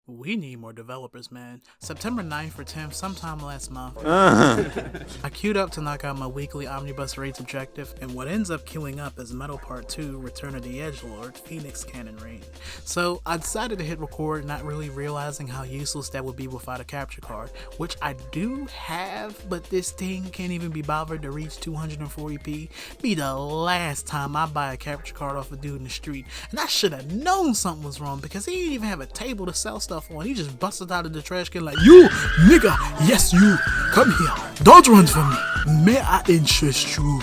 We need more developers, man. September 9th or 10th, sometime last month, I queued up to knock out my weekly Omnibus Raids objective, and what ends up queuing up is Metal Part 2, Return of the Edgelord, Phoenix Cannon Raid. So I decided to hit record, not really realizing how useless that would be without a capture card, which I do have, but this thing can't even be bothered to reach 240p. Be the last time I buy a capture card off a dude in the street, and I should have known something was wrong because he didn't even have a table to sell stuff on. He just busted out of the trash can like, "You nigga, yes you, come here, don't run from me. May I interest you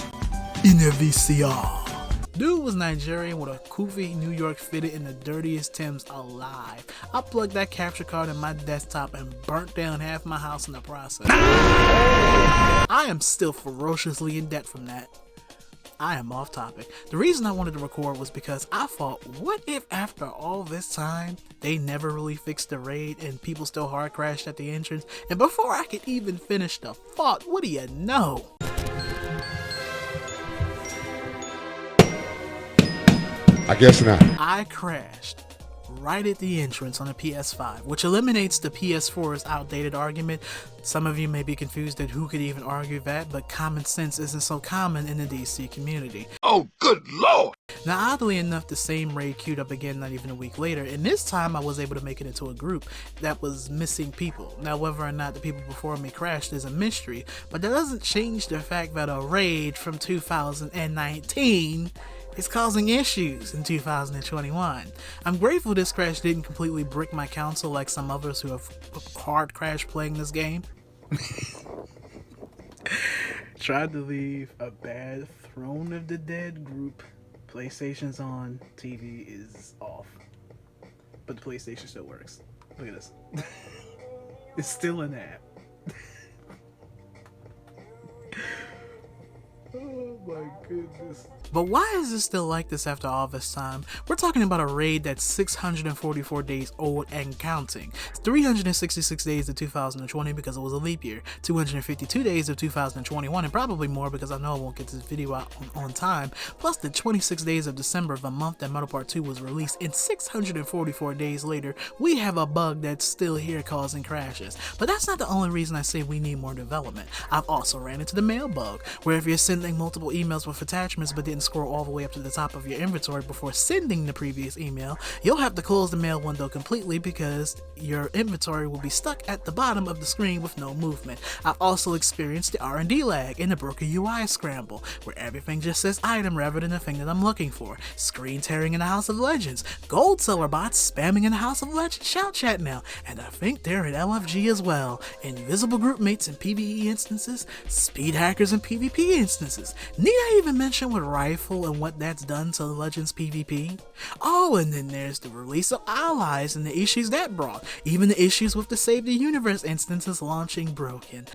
in a VCR?" Dude was Nigerian with a Kufi New York fitted in the dirtiest Timbs alive. I plugged that capture card in my desktop and burnt down half my house in the process. I am still ferociously in debt from that. I am off topic. The reason I wanted to record was because I thought, what if after all this time, they never really fixed the raid and people still hard crashed at the entrance, and before I could even finish the thought, what do you know? I guess not. I crashed right at the entrance on the PS5, which eliminates the PS4's outdated argument. Some of you may be confused at who could even argue that, but common sense isn't so common in the DC community. Oh, good lord! Now, oddly enough, the same raid queued up again not even a week later, and this time I was able to make it into a group that was missing people. Now, whether or not the people before me crashed is a mystery, but that doesn't change the fact that a raid from 2019 is causing issues in 2021. I'm grateful this crash didn't completely brick my console like some others who have hard crashed playing this game. Tried to leave a bad Throne of the Dead group. PlayStation's on, TV is off. But the PlayStation still works. Look at this. It's still an app. Oh my goodness. But why is it still like this after all this time? We're talking about a raid that's 644 days old and counting. It's 366 days of 2020 because it was a leap year, 252 days of 2021, and probably more because I know I won't get this video out on time, plus the 26 days of December of the month that Metal Part 2 was released, and 644 days later, we have a bug that's still here causing crashes. But that's not the only reason I say we need more development. I've also ran into the mail bug, where if you're sending multiple emails with attachments but didn't scroll all the way up to the top of your inventory before sending the previous email, you'll have to close the mail window completely because your inventory will be stuck at the bottom of the screen with no movement. I've also experienced the R&D lag and the broken UI scramble, where everything just says item rather than the thing that I'm looking for, screen tearing in the House of Legends, gold seller bots spamming in the House of Legends shout chat now, and I think they're in LFG as well, invisible group mates in PvE instances, speed hackers in PvP instances. Need I even mention what rifle and what that's done to Legends PvP? Oh, and then there's the release of Allies and the issues that brought, even the issues with the Save the Universe instances launching broken.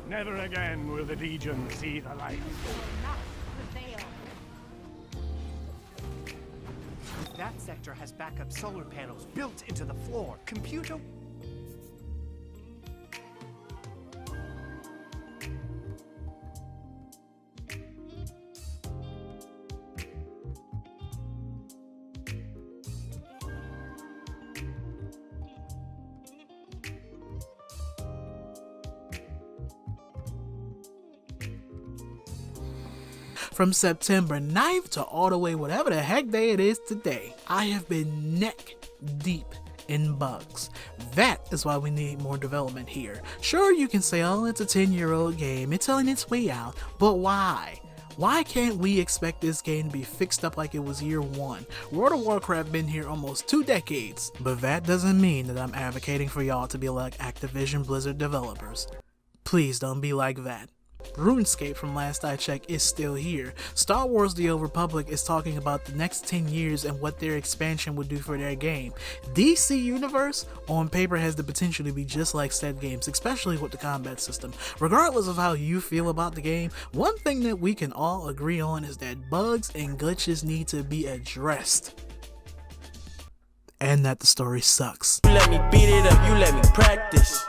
Never again will the Legion see the light. That sector has backup solar panels built into the floor. Computer... From September 9th to all the way whatever the heck day it is today, I have been neck deep in bugs. That is why we need more development here. Sure, you can say, oh, it's a 10-year-old game, it's on its way out, but why? Why can't we expect this game to be fixed up like it was year one? World of Warcraft been here almost 2 decades, but that doesn't mean that I'm advocating for y'all to be like Activision Blizzard developers. Please don't be like that. RuneScape, from last I checked, is still here. Star Wars The Old Republic is talking about the next 10 years and what their expansion would do for their game. DC Universe, on paper, has the potential to be just like said games, especially with the combat system. Regardless of how you feel about the game, one thing that we can all agree on is that bugs and glitches need to be addressed. And that the story sucks. You let me beat it up, you let me practice.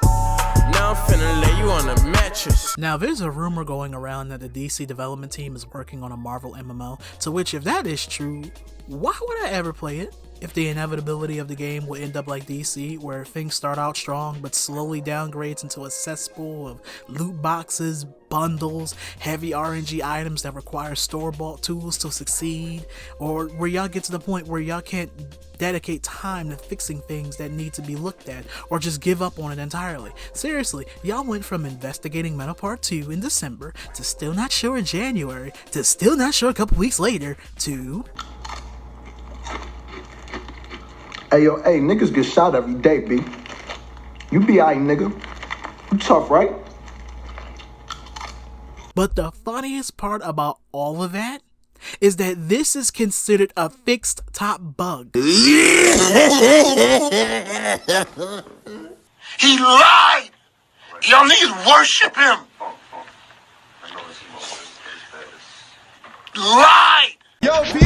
Now I'm finna lay you on a mattress. Now, there's a rumor going around that the DC development team is working on a Marvel MMO, to which, if that is true, why would I ever play it? If the inevitability of the game will end up like DC, where things start out strong but slowly downgrades into a cesspool of loot boxes, bundles, heavy RNG items that require store-bought tools to succeed, or where y'all get to the point where y'all can't dedicate time to fixing things that need to be looked at, or just give up on it entirely. Seriously, y'all went from investigating Metal Part 2 in December, to still not sure in January, to still not sure a couple weeks later, to... Hey, yo, hey, niggas get shot every day, B. You be aight, nigga. You tough, right? But the funniest part about all of that is that this is considered a fixed top bug. He lied! Y'all niggas worship him! Lied! Yo, P